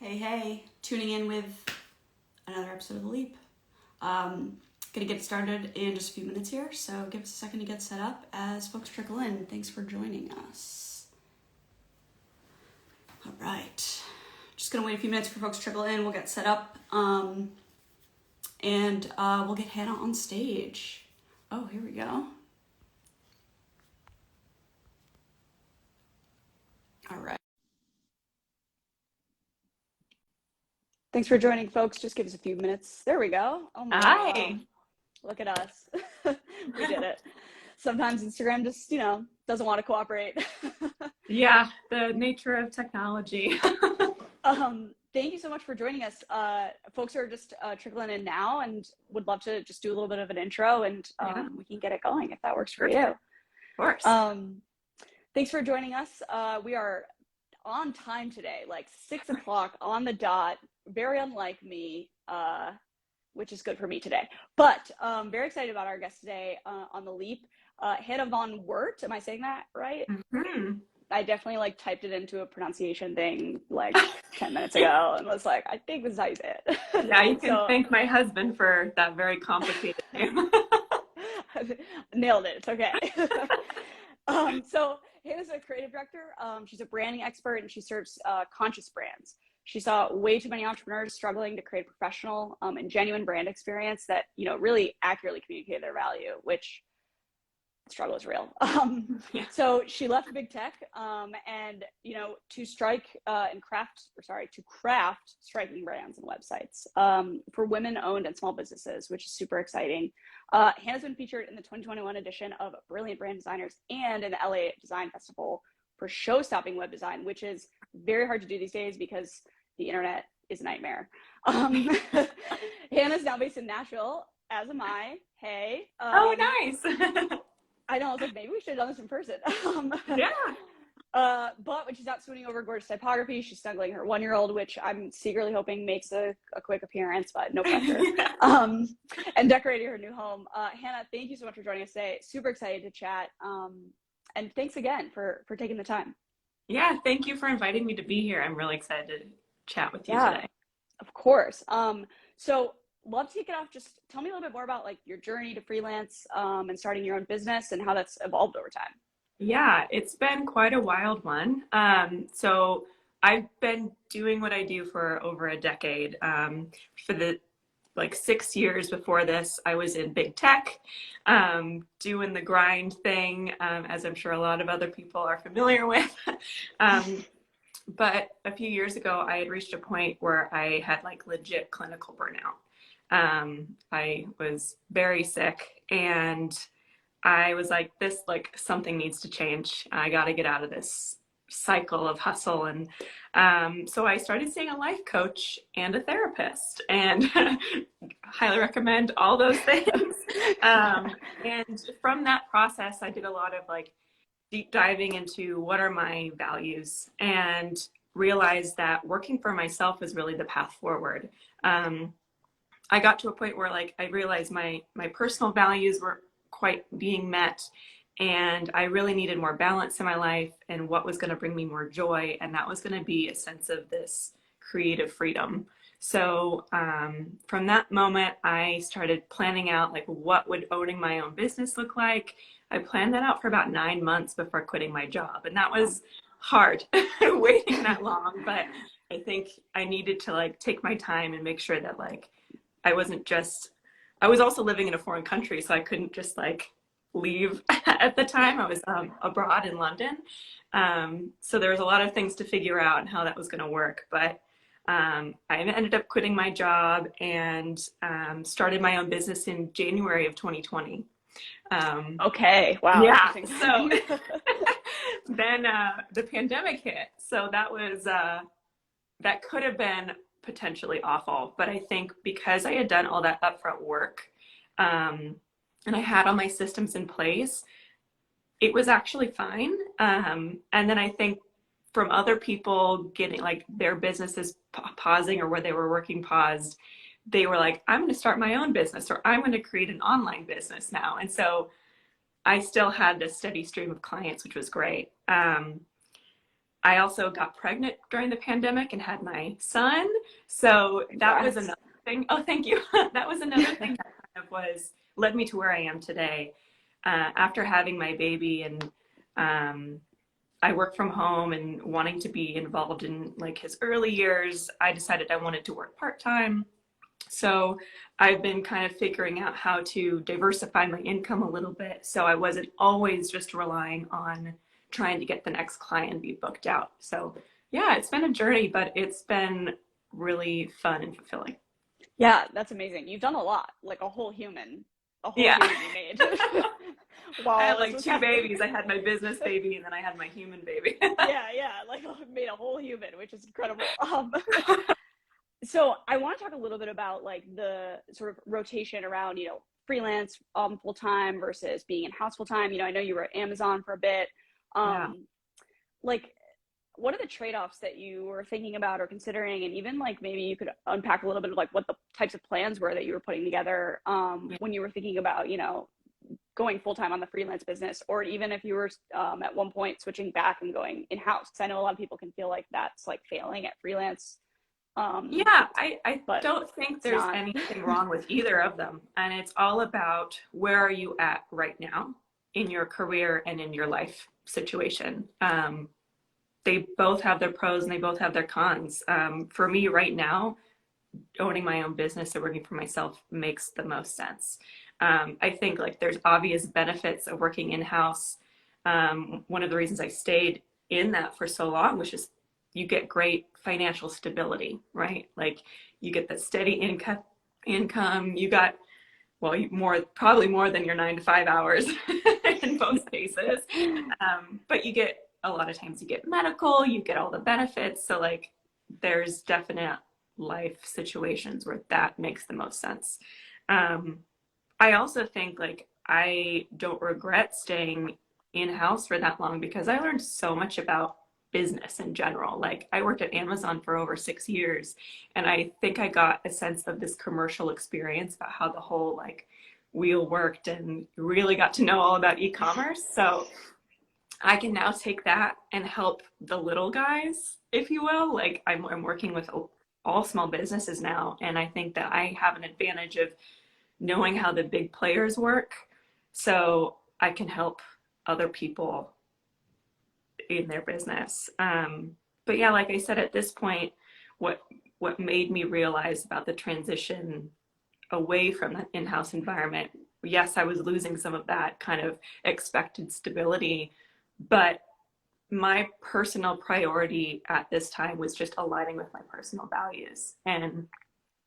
Hey, tuning in with another episode of The Leap. Gonna get started in just a few minutes here, so give us a second to get set up as folks trickle in. Thanks for joining us. All right, just gonna wait a few minutes for folks to trickle in. We'll get set up, and we'll get Hannah on stage. Oh, here we go. All right. Thanks for joining, folks. Just give us a few minutes. There we go. Oh my Hi. God. Look at us. We did it. Sometimes Instagram just, doesn't want to cooperate. Yeah, the nature of technology. Thank you so much for joining us. Folks are just trickling in now and would love to just do a little bit of an intro and we can get it going if that works for you. Of course. Thanks for joining us. We are on time today, like 6 o'clock on the dot. Very unlike me, which is good for me today. But very excited about our guest today on The Leap. Hannah Van Woert, am I saying that right? Mm-hmm. I definitely typed it into a pronunciation thing 10 minutes ago and was like, I think this is how you say it. Yeah, you can thank my husband for that very complicated name. Nailed it. It's okay. So Hannah's a creative director. She's a branding expert and she serves conscious brands. She saw way too many entrepreneurs struggling to create a professional and genuine brand experience that, really accurately communicated their value, which struggle is real. So she left big tech and, to craft striking brands and websites for women owned and small businesses, which is super exciting. Hannah's been featured in the 2021 edition of Brilliant Brand Designers and in the LA Design Festival for show-stopping web design, which is very hard to do these days because the internet is a nightmare. Hannah's now based in Nashville, as am I. Hey. Oh, nice. I know, I was like, maybe we should have done this in person. Yeah. But when she's not swooning over gorgeous typography, she's snuggling her 1-year-old, which I'm secretly hoping makes a quick appearance, but no pressure. And decorating her new home. Hannah, thank you so much for joining us today. Super excited to chat. And thanks again for taking the time. Yeah, thank you for inviting me to be here. I'm really excited to chat with you today. Of course. So love to kick it off. Just tell me a little bit more about your journey to freelance and starting your own business and how that's evolved over time. Yeah, it's been quite a wild one. So I've been doing what I do for over a decade. For the 6 years before this, I was in big tech, doing the grind thing, as I'm sure a lot of other people are familiar with. But a few years ago, I had reached a point where I had legit clinical burnout. I was very sick and I was like, something needs to change. I got to get out of this cycle of hustle. And so I started seeing a life coach and a therapist and highly recommend all those things. And from that process, I did a lot of deep diving into what are my values and realized that working for myself is really the path forward. I got to a point where I realized my personal values were quite being met and I really needed more balance in my life and what was going to bring me more joy. And that was going to be a sense of this creative freedom. So from that moment, I started planning out what would owning my own business look like. I planned that out for about 9 months before quitting my job. And that was hard waiting that long, but I think I needed to take my time and make sure that I was also living in a foreign country, so I couldn't just leave at the time. I was abroad in London. So there was a lot of things to figure out and how that was going to work. But I ended up quitting my job and started my own business in January of 2020. Okay. Wow. Yeah. So then the pandemic hit. So that was, that could have been potentially awful. But I think because I had done all that upfront work and I had all my systems in place, it was actually fine. And then I think from other people getting their businesses pausing or where they were working paused, they were like, I'm going to start my own business or I'm going to create an online business now. And so I still had a steady stream of clients, which was great. I I also got pregnant during the pandemic and had my son. So that was Congrats. another thing. Oh, thank you. That was another thing that kind of led me to where I am today. After having my baby and I work from home and wanting to be involved in like his early years, I decided I wanted to work part-time. So I've been kind of figuring out how to diversify my income a little bit. So I wasn't always just relying on trying to get the next client and be booked out. So yeah, it's been a journey, but it's been really fun and fulfilling. Yeah, that's amazing. You've done a lot, like a whole Yeah. human you made while I had all this like was two happening. babies. I had my business baby and then I had my human baby. Yeah, like made a whole human, which is incredible. So I want to talk a little bit about like the sort of rotation around, freelance full time versus being in house full time. I know you were at Amazon for a bit. Yeah. Um, like, what are the trade-offs that you were thinking about or considering, and even like maybe you could unpack a little bit of like what the types of plans were that you were putting together when you were thinking about, going full time on the freelance business, or even if you were at one point switching back and going in house. Because I know a lot of people can feel like that's like failing at freelance, Yeah, I but don't think it's there's not. anything wrong with either of them. And it's all about where are you at right now in your career and in your life situation. They both have their pros and they both have their cons. For me right now, owning my own business and working for myself makes the most sense. I think like there's obvious benefits of working in-house. One of the reasons I stayed in that for so long was just you get great financial stability, right? Like you get the steady income. You got probably more than your 9 to 5 hours in most cases. But you get a lot of times you get medical, you get all the benefits. So like there's definite life situations where that makes the most sense. I also think like I don't regret staying in house for that long because I learned so much about business in general. Like I worked at Amazon for over 6 years and I think I got a sense of this commercial experience about how the whole like wheel worked and really got to know all about e-commerce. So I can now take that and help the little guys, if you will. Like I'm working with all small businesses now, and I think that I have an advantage of knowing how the big players work, so I can help other people in their business. But yeah, like I said, at this point, what what made me realize about the transition away from that in-house environment, yes, I was losing some of that kind of expected stability, but my personal priority at this time was just aligning with my personal values and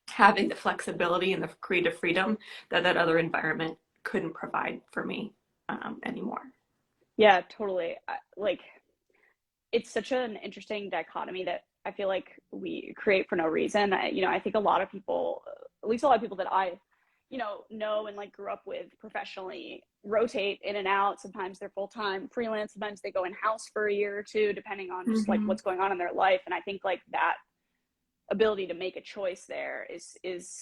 having the flexibility and the creative freedom that that other environment couldn't provide for me anymore. Yeah, totally. Like, it's such an interesting dichotomy that I feel like we create for no reason. I think a lot of people, at least a lot of people that I, know and like grew up with professionally, rotate in and out. Sometimes they're full time freelance. Sometimes they go in house for a year or two, depending on just like Mm-hmm. what's going on in their life. And I think like that ability to make a choice there is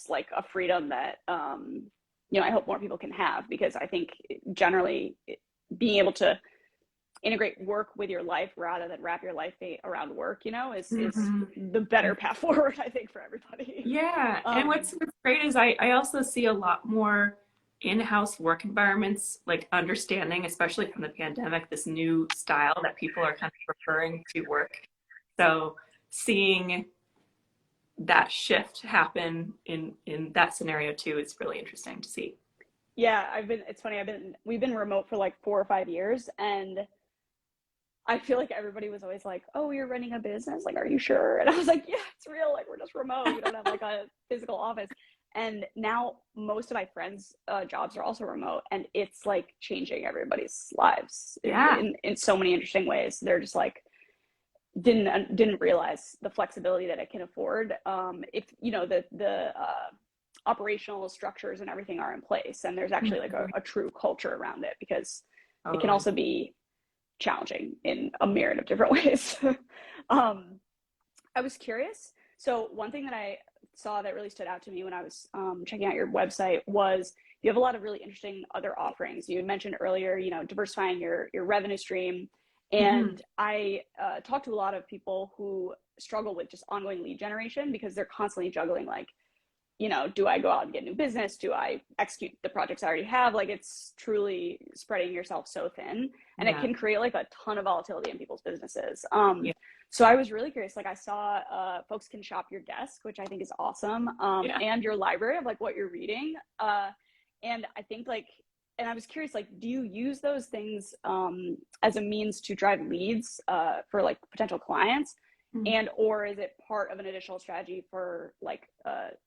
like a freedom that I hope more people can have, because I think generally being able to integrate work with your life rather than wrap your life around work, is Mm-hmm. the better path forward, I think, for everybody. Yeah, and um what's great is I also see a lot more in-house work environments like understanding, especially from the pandemic, this new style that people are kind of preferring to work. So seeing that shift happen in that scenario too is really interesting to see. yeah, it's funny, we've been remote for like 4 or 5 years, and I feel like everybody was always like, "Oh, you're running a business? Like, are you sure?" And I was like, "Yeah, it's real. Like, we're just remote. We don't have like a physical office." And now most of my friends' jobs are also remote, and it's like changing everybody's lives Yeah. in so many interesting ways. They're just like didn't realize the flexibility that it can afford, if the operational structures and everything are in place, and there's actually like Mhm. a true culture around it, because it can Totally. also be challenging in a myriad of different ways. um, I was curious. So one thing that I saw that really stood out to me when I was checking out your website was you have a lot of really interesting other offerings. You had mentioned earlier, diversifying your revenue stream, Mm-hmm. And I talk to a lot of people who struggle with just ongoing lead generation because they're constantly juggling, like, do I go out and get new business? Do I execute the projects I already have? Like, it's truly spreading yourself so thin, and it Yeah. can create like a ton of volatility in people's businesses. Yeah. So I was really curious. Like, I saw folks can shop your desk, which I think is awesome, Yeah. and your library of like what you're reading. And I think like, and I was curious, like, do you use those things as a means to drive leads for like potential clients? Mm-hmm. And or is it part of an additional strategy for like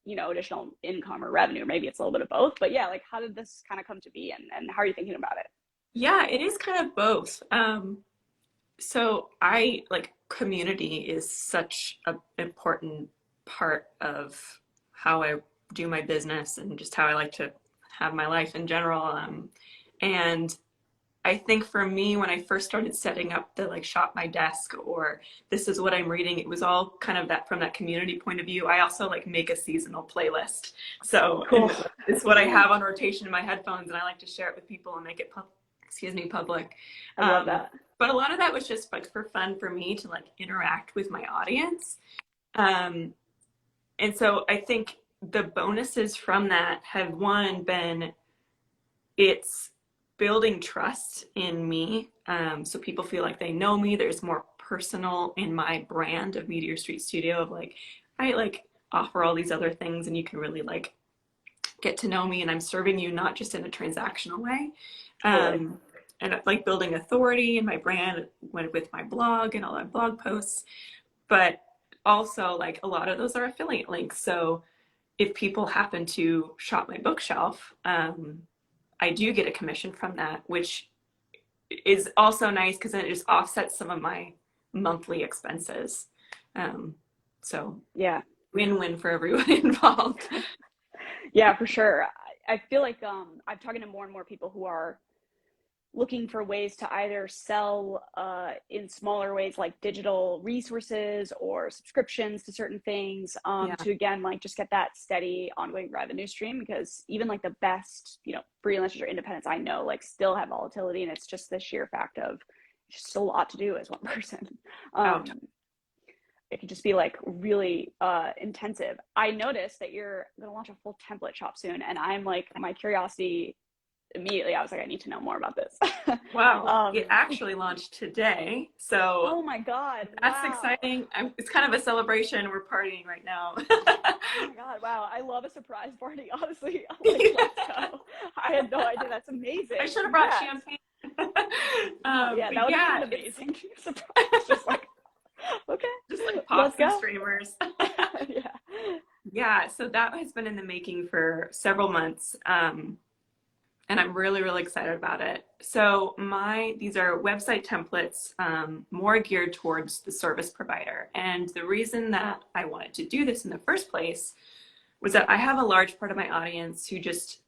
additional income or revenue? Maybe it's a little bit of both, but yeah, like, how did this kind of come to be, and how are you thinking about it? Yeah, it is kind of both. So I like community is such an important part of how I do my business and just how I like to have my life in general. And I think for me, when I first started setting up the like shop my desk or this is what I'm reading, it was all kind of that from that community point of view. I also like make a seasonal playlist. So Cool. it's what I have on rotation in my headphones, and I like to share it with people and make it public. I love that. But a lot of that was just like for fun for me to like interact with my audience. Um, and so I think the bonuses from that have one been it's building trust in me. So people feel like they know me. There's more personal in my brand of Meteor Street Studio of like, I like offer all these other things and you can really like get to know me and I'm serving you not just in a transactional way. Totally. And like building authority in my brand with my blog and all my blog posts. But also like a lot of those are affiliate links. So if people happen to shop my bookshelf, I do get a commission from that, which is also nice because then it just offsets some of my monthly expenses. So Yeah. win-win for everyone involved. Yeah, for sure. I feel like I'm talking to more and more people who are looking for ways to either sell in smaller ways, like digital resources or subscriptions to certain things, Yeah. to again, like, just get that steady ongoing revenue stream, because even like the best freelancers or independents I know, like, still have volatility, and it's just the sheer fact of just a lot to do as one person. It could just be like really intensive. I noticed that you're going to launch a full template shop soon, and I'm like, my curiosity immediately, I was like, I need to know more about this. Wow. It actually launched today. So oh my God. that's wow. exciting. It's kind of a celebration. We're partying right now. Oh my God. Wow. I love a surprise party, honestly. I'm like, let's go. I had no idea. That's amazing. I should have brought champagne. Yeah, that would be an amazing surprise. Just like, okay. Just like pops and streamers. Yeah. Yeah. So that has been in the making for several months. And I'm really, really excited about it. So these are website templates, more geared towards the service provider. And the reason that I wanted to do this in the first place was that I have a large part of my audience who just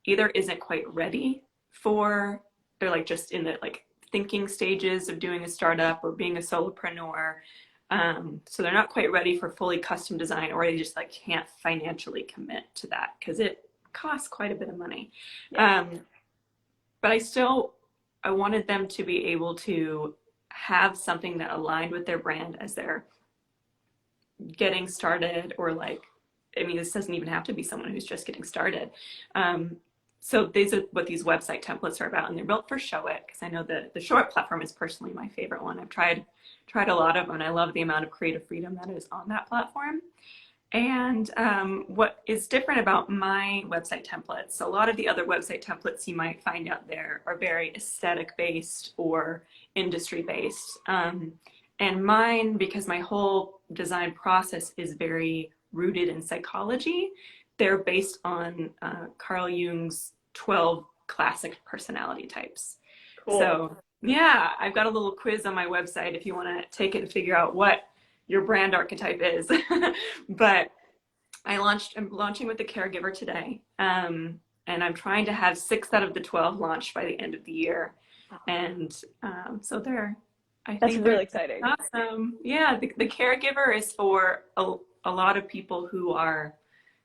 either isn't quite ready for, they're like just in the like thinking stages of doing a startup or being a solopreneur. So they're not quite ready for fully custom design, or they just like can't financially commit to that because it costs quite a bit of money. Yeah. But I wanted them to be able to have something that aligned with their brand as they're getting started, or like, I mean, this doesn't even have to be someone who's just getting started. So these are what these website templates are about, and they're built for Showit, because I know the Showit platform is personally my favorite one. I've tried a lot of them, and I love the amount of creative freedom that is on that platform. And what is different about my website templates, a lot of the other website templates you might find out there are very aesthetic based or industry based. And mine, because my whole design process is very rooted in psychology, they're based on Carl Jung's 12 classic personality types. Cool. So yeah, I've got a little quiz on my website if you want to take it and figure out what your brand archetype is. But I'm launching with the caregiver today. And I'm trying to have 6 out of the 12 launched by the end of the year. And so that's really exciting. Awesome. Yeah, the caregiver is for a lot of people who are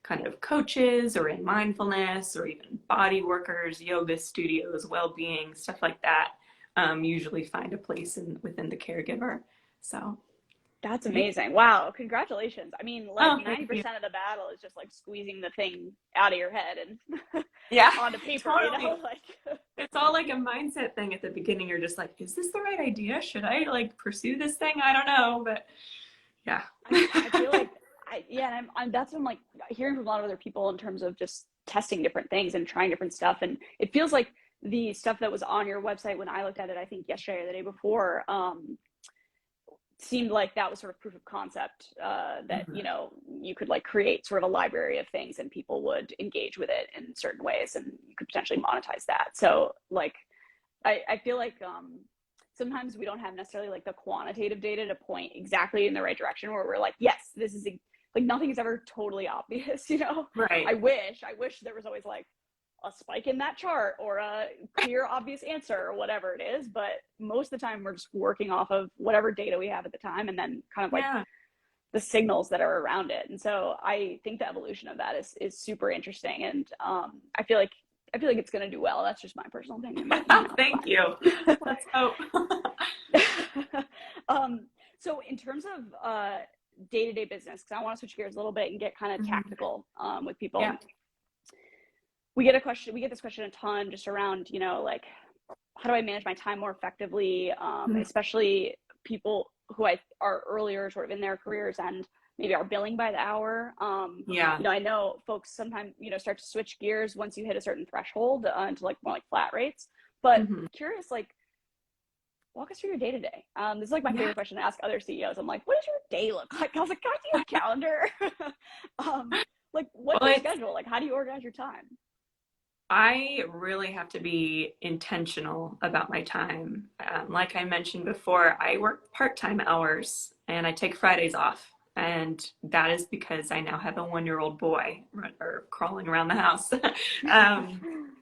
kind of coaches or in mindfulness or even body workers, yoga studios, well-being, stuff like that. usually find a place within the caregiver. So That's yeah. amazing. Wow. Congratulations. I mean, like Oh, thank you. 90% of the battle is just like squeezing the thing out of your head and Yeah, onto paper, you totally. know, like It's all like a mindset thing at the beginning. You're just like, is this the right idea? Should I like pursue this thing? I don't know, but yeah. I feel like yeah, and that's what I'm like hearing from a lot of other people in terms of just testing different things and trying different stuff. And it feels like the stuff that was on your website when I looked at it, I think yesterday or the day before, seemed like that was sort of proof of concept, that Mhm. you know you could like create sort of a library of things and people would engage with it in certain ways and you could potentially monetize that. So like I feel like sometimes we don't have necessarily like the quantitative data to point exactly in the right direction where we're like, yes, this is like nothing is ever totally obvious, you know. Right. I wish there was always like a spike in that chart or a clear obvious answer or whatever it is, but most of the time we're just working off of whatever data we have at the time and then kind of like Yeah. the signals that are around it. And so I think the evolution of that is super interesting, and I feel like it's going to do well. That's just my personal opinion, but you Thank you. Let's hope. know. So in terms of day-to-day business, because I want to switch gears a little bit and get kind of Mhm. tactical with people. Yeah. We get this question a ton just around, you know, like how do I manage my time more effectively, Mhm. especially people who are earlier sort of in their careers and maybe are billing by the hour. Yeah. You know, I know folks sometimes, you know, start to switch gears once you hit a certain threshold into like more like flat rates. But Mhm. curious, like, walk us through your day to day. This is like my Yeah. favorite question to ask other CEOs. I'm like, what does your day look like? I was like, can I see your calendar? Like, what's Well, your it's schedule? Like, how do you organize your time? I really have to be intentional about my time. Like I mentioned before, I work part-time hours and I take Fridays off. And that is because I now have a 1-year-old boy or crawling around the house. um,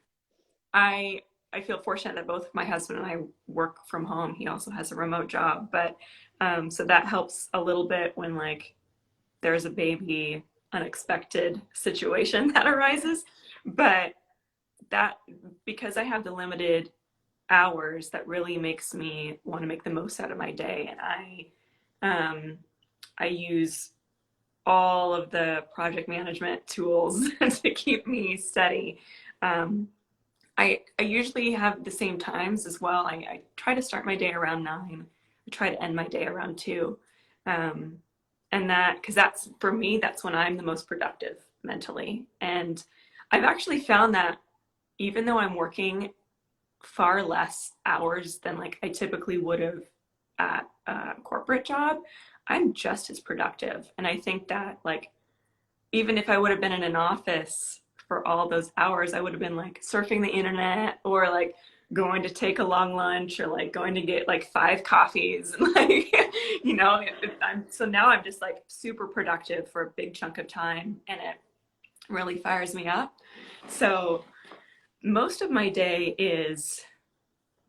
I I feel fortunate that both my husband and I work from home. He also has a remote job, but so that helps a little bit when like there's a baby unexpected situation that arises. But that because I have the limited hours, that really makes me want to make the most out of my day, and um, I use all of the project management tools to keep me steady. Um, I usually have the same times as well. I try to start my day around 9. I try to end my day around 2. Um, and that, because that's for me, that's when I'm the most productive mentally. And I've actually found that even though I'm working far less hours than like I typically would have at a corporate job, I'm just as productive. And I think that like even if I would have been in an office for all those hours, I would have been like surfing the internet or like going to take a long lunch or like going to get like 5 coffees and like so now I'm just like super productive for a big chunk of time and it really fires me up. So most of my day is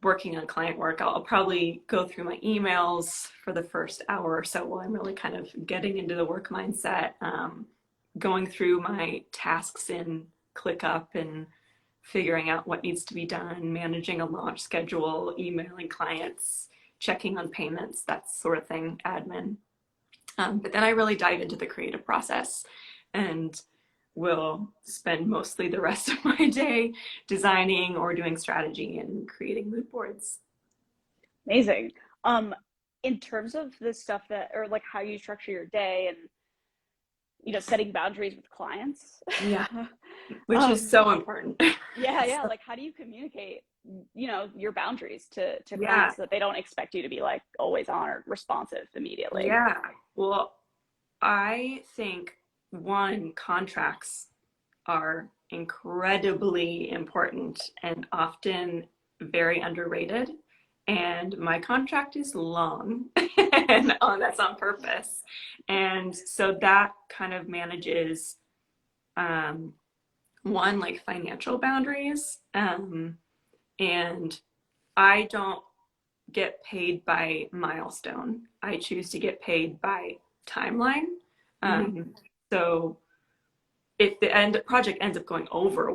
working on client work. I'll probably go through my emails for the first hour or so while I'm really kind of getting into the work mindset, going through my tasks in ClickUp and figuring out what needs to be done, managing a launch schedule, emailing clients, checking on payments, that sort of thing, admin. But then I really dive into the creative process and will spend mostly the rest of my day designing or doing strategy and creating mood boards. Amazing. Um, in terms of the stuff that, or like how you structure your day and, you know, setting boundaries with clients. Yeah, which is um, so important. yeah. So, Like, how do you communicate, you know, your boundaries to yeah, clients so that they don't expect you to be like always on or responsive immediately? yeah. Well, I think one, contracts are incredibly important and often very underrated. And my contract is long, and that's on purpose. And so that kind of manages um, one, like financial boundaries. And I don't get paid by milestone. I choose to get paid by timeline. Mm-hmm. Um, so if the project ends up going over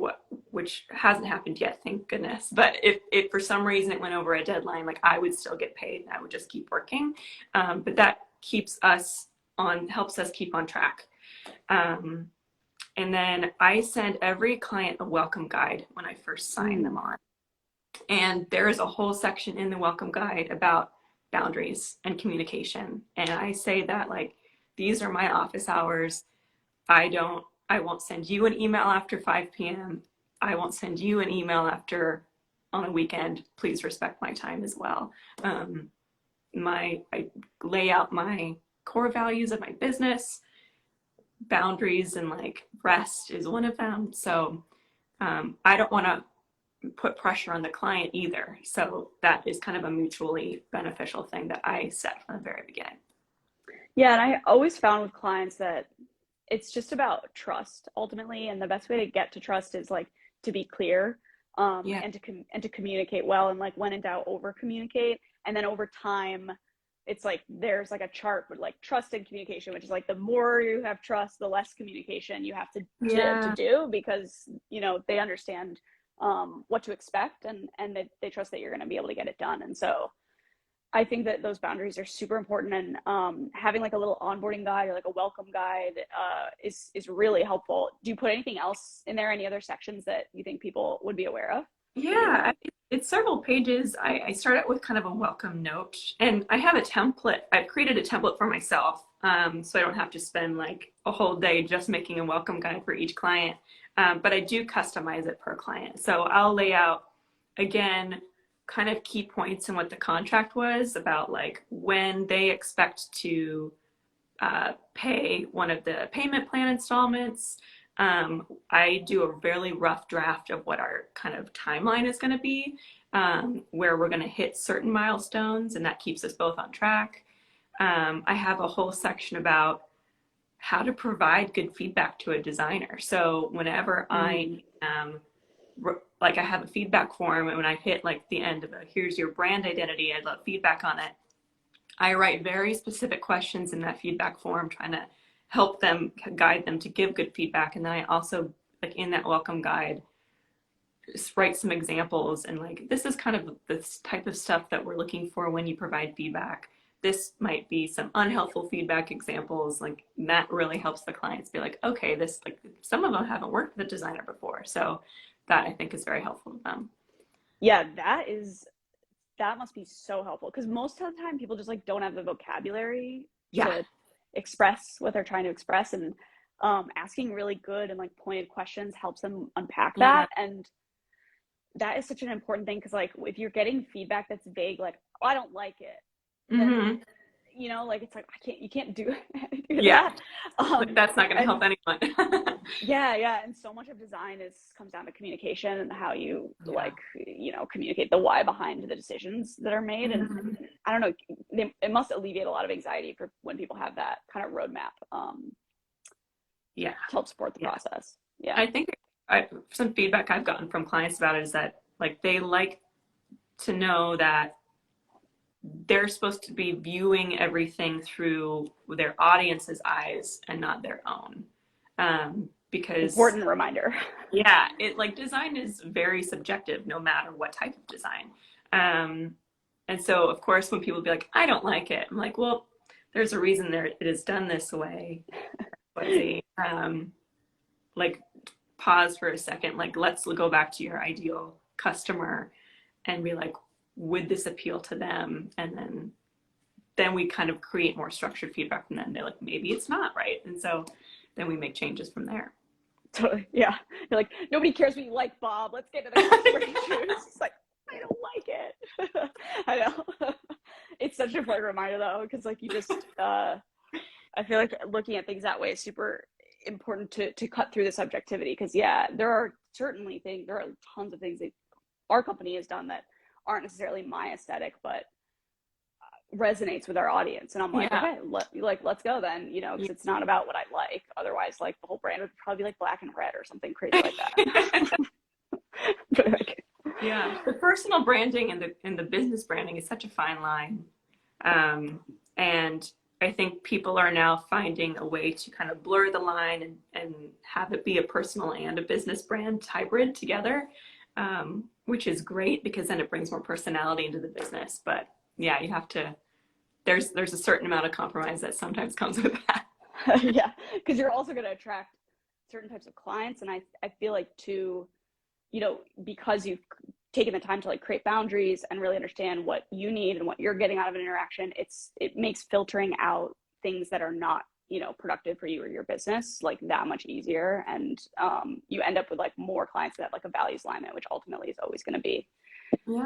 which hasn't happened yet, thank goodness. But if for some reason it went over a deadline, like I would still get paid and I would just keep working. But that helps us keep on track. And then I send every client a welcome guide when I first sign them on. And there is a whole section in the welcome guide about boundaries and communication. And I say that, like, these are my office hours. I won't send you an email after 5 p.m. I won't send you an email on a weekend. Please respect my time as well. I lay out my core values of my business. Boundaries and like rest is one of them. So I don't want to put pressure on the client either. So that is kind of a mutually beneficial thing that I set from the very beginning. Yeah, and I always found with clients that it's just about trust ultimately, and the best way to get to trust is like to be clear, and to communicate well, and like when in doubt, over communicate. And then over time, it's like there's like a chart with like trust and communication, which is like the more you have trust, the less communication you have to do, because they understand what to expect, and they trust that you're going to be able to get it done. And so I think that those boundaries are super important, and having like a little onboarding guide or like a welcome guide is really helpful. Do you put anything else in there, any other sections that you think people would be aware of? Yeah, it's several pages. I start out with kind of a welcome note, and I have a template. I've created a template for myself, so I don't have to spend like a whole day just making a welcome guide for each client. But I do customize it per client. So I'll lay out, again, kind of key points in what the contract was about, like when they expect to pay one of the payment plan installments. I do a really rough draft of what our kind of timeline is going to be, where we're going to hit certain milestones, and that keeps us both on track. I have a whole section about how to provide good feedback to a designer. So whenever I like, I have a feedback form, and when I hit like the end of here's your brand identity, I'd love feedback on it. I write very specific questions in that feedback form, trying to help them, guide them to give good feedback. And then I also, like in that welcome guide, just write some examples, and like, this is kind of this type of stuff that we're looking for when you provide feedback. This might be some unhelpful feedback examples. Like, that really helps the clients be like, okay, this, like, some of them haven't worked with a designer before. So that, I think, is very helpful to them. Yeah, that must be so helpful, because most of the time people just like don't have the vocabulary to express what they're trying to express, and asking really good and like pointed questions helps them unpack that. And that is such an important thing, because like if you're getting feedback that's vague, like, oh, I don't like it, then, like, it's like, you can't do that. Like, that's not going to help anyone. And so much of design comes down to communication, and how you like communicate the why behind the decisions that are made. And I don't know, it must alleviate a lot of anxiety for when people have that kind of roadmap to help support the process. I think some feedback I've gotten from clients about it is that, like, they like to know that they're supposed to be viewing everything through their audience's eyes and not their own. Because important reminder. It, like, design is very subjective, no matter what type of design. And so, of course, when people be like, I don't like it, I'm like, well, there's a reason it is done this way. Like, pause for a second. Like, let's go back to your ideal customer and be like, would this appeal to them? And then we kind of create more structured feedback from them. They're like, maybe it's not right. And so then we make changes from there. Totally. Yeah. You're like, nobody cares what you like, Bob. Let's get to the customer issues. It's like, I don't like it. I know. It's such an important reminder, though, because like, you just, I feel like looking at things that way is super important to cut through the subjectivity. Because there are tons of things that our company has done that aren't necessarily my aesthetic, but resonates with our audience. And I'm like, okay, let's go then, because it's not about what I like. Otherwise, like, the whole brand would probably be like black and red or something crazy like that. But, like, the personal branding and the business branding is such a fine line. And I think people are now finding a way to kind of blur the line and have it be a personal and a business brand hybrid together, which is great because then it brings more personality into the business. But yeah, you have to, there's a certain amount of compromise that sometimes comes with that. Yeah, because you're also going to attract certain types of clients. And I feel like too, because you've taken the time to like create boundaries and really understand what you need and what you're getting out of an interaction, it makes filtering out things that are not, productive for you or your business like that much easier. And you end up with like more clients that have like a values alignment, which ultimately is always going to be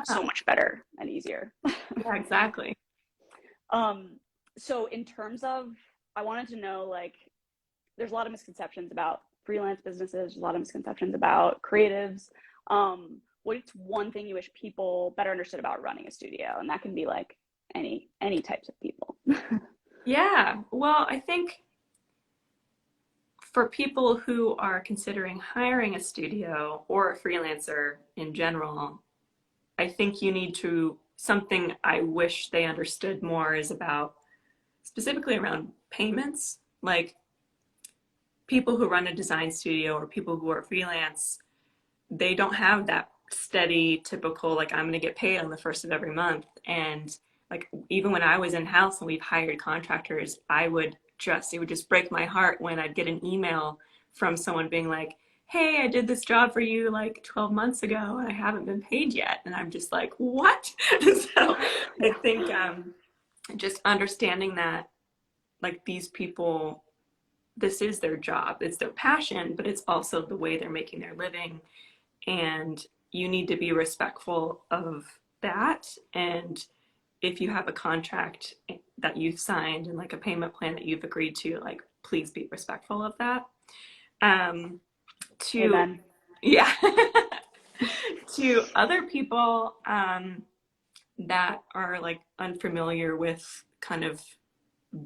so much better and easier. Yeah, exactly. So in terms of, I wanted to know, like, there's a lot of misconceptions about freelance businesses, a lot of misconceptions about creatives. What's one thing you wish people better understood about running a studio? And that can be like any types of people. Yeah, well, I think for people who are considering hiring a studio or a freelancer in general, I think you need to, something I wish they understood more is about specifically around payments. Like people who run a design studio or people who are freelance, they don't have that steady, typical, like I'm going to get paid on the first of every month. And like even when I was in house and we've hired contractors, it would just break my heart when I'd get an email from someone being like, hey, I did this job for you like 12 months ago and I haven't been paid yet. And I'm just like, what? So I think just understanding that like these people, this is their job, it's their passion, but it's also the way they're making their living. And you need to be respectful of that. And if you have a contract that you've signed and like a payment plan that you've agreed to, like, please be respectful of that. Amen. Yeah, to other people that are like unfamiliar with kind of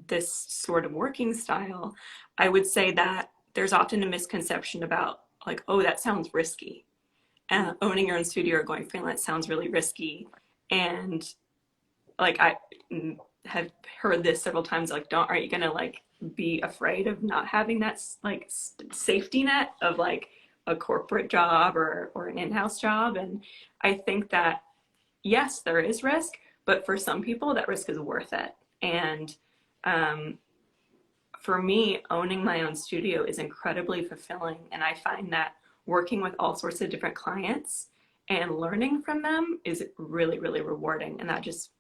this sort of working style, I would say that there's often a misconception about like, oh, that sounds risky. Owning your own studio or going freelance sounds really risky. And like I have heard this several times, like, aren't you gonna like be afraid of not having that like safety net of like a corporate job or an in-house job? And I think that yes, there is risk, but for some people that risk is worth it. And for me, owning my own studio is incredibly fulfilling. And I find that working with all sorts of different clients and learning from them is really, really rewarding. And that just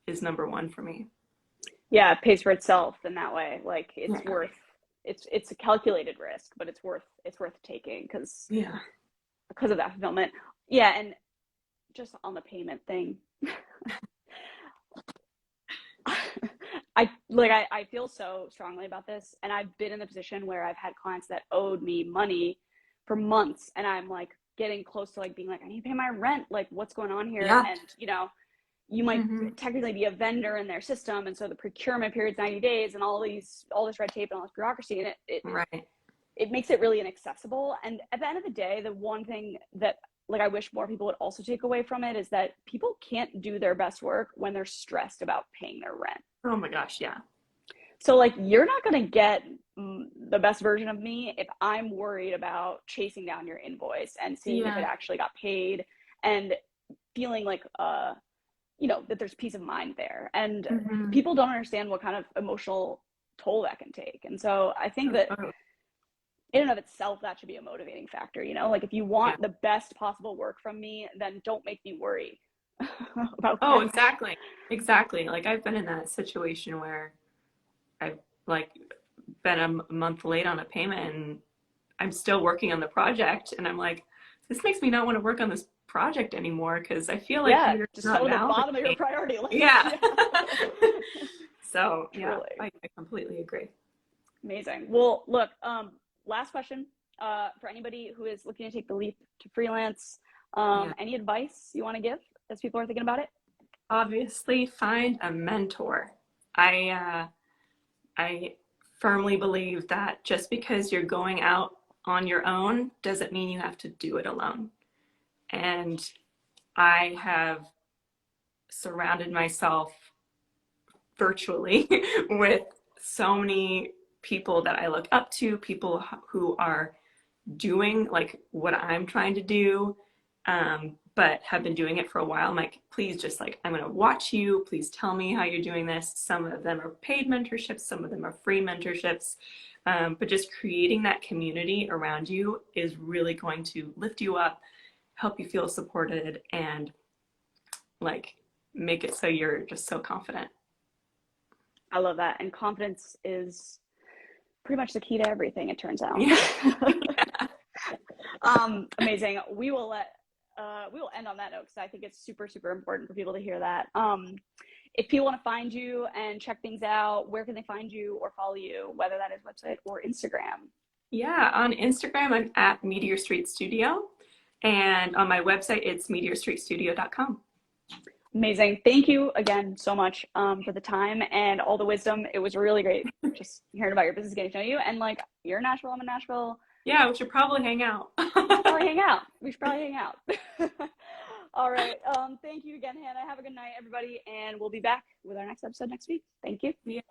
is number one for me. Yeah, it pays for itself in that way. Like it's worth, it's a calculated risk, but it's worth taking because of that fulfillment. Yeah, and just on the payment thing, I feel so strongly about this, and I've been in the position where I've had clients that owed me money for months, and I'm like getting close to like being like, I need to pay my rent. Like, what's going on here? Yeah. And you might technically be a vendor in their system, and so the procurement period's 90 days, and all this red tape and all this bureaucracy, and it makes it really inaccessible. And at the end of the day, the one thing that like I wish more people would also take away from it is that people can't do their best work when they're stressed about paying their rent. Oh my gosh, yeah. So like you're not going to get the best version of me if I'm worried about chasing down your invoice and seeing if it actually got paid and feeling like that there's peace of mind there. And people don't understand what kind of emotional toll that can take. And so I think that in and of itself, that should be a motivating factor. Like if you want the best possible work from me, then don't make me worry about Oh, exactly. Like I've been in that situation where I've like been a month late on a payment and I'm still working on the project. And I'm like, this makes me not want to work on this project anymore because I feel like you're just not go to the bottom of your priority list. Yeah. So yeah, I completely agree. Amazing. Well, look, last question for anybody who is looking to take the leap to freelance. Any advice you want to give as people are thinking about it? Obviously, find a mentor. I firmly believe that just because you're going out on your own doesn't mean you have to do it alone. And I have surrounded myself virtually with so many people that I look up to, people who are doing like what I'm trying to do, but have been doing it for a while. I'm like, please just like, I'm going to watch you. Please tell me how you're doing this. Some of them are paid mentorships, some of them are free mentorships. But just creating that community around you is really going to lift you up, help you feel supported, and like make it so you're just so confident. I love that. And confidence is pretty much the key to everything, it turns out. Yeah. Amazing. We will end on that note because I think it's super, super important for people to hear that. If people want to find you and check things out, where can they find you or follow you, whether that is website or Instagram? Yeah, on Instagram, I'm at Meteor Street Studio. And on my website, it's meteorstreetstudio.com. Amazing. Thank you again so much for the time and all the wisdom. It was really great just hearing about your business, getting to know you. And like, you're in Nashville, I'm in Nashville. Yeah, we should probably hang out. We should probably hang out. All right. Thank you again, Hannah. Have a good night, everybody. And we'll be back with our next episode next week. Thank you. Yeah.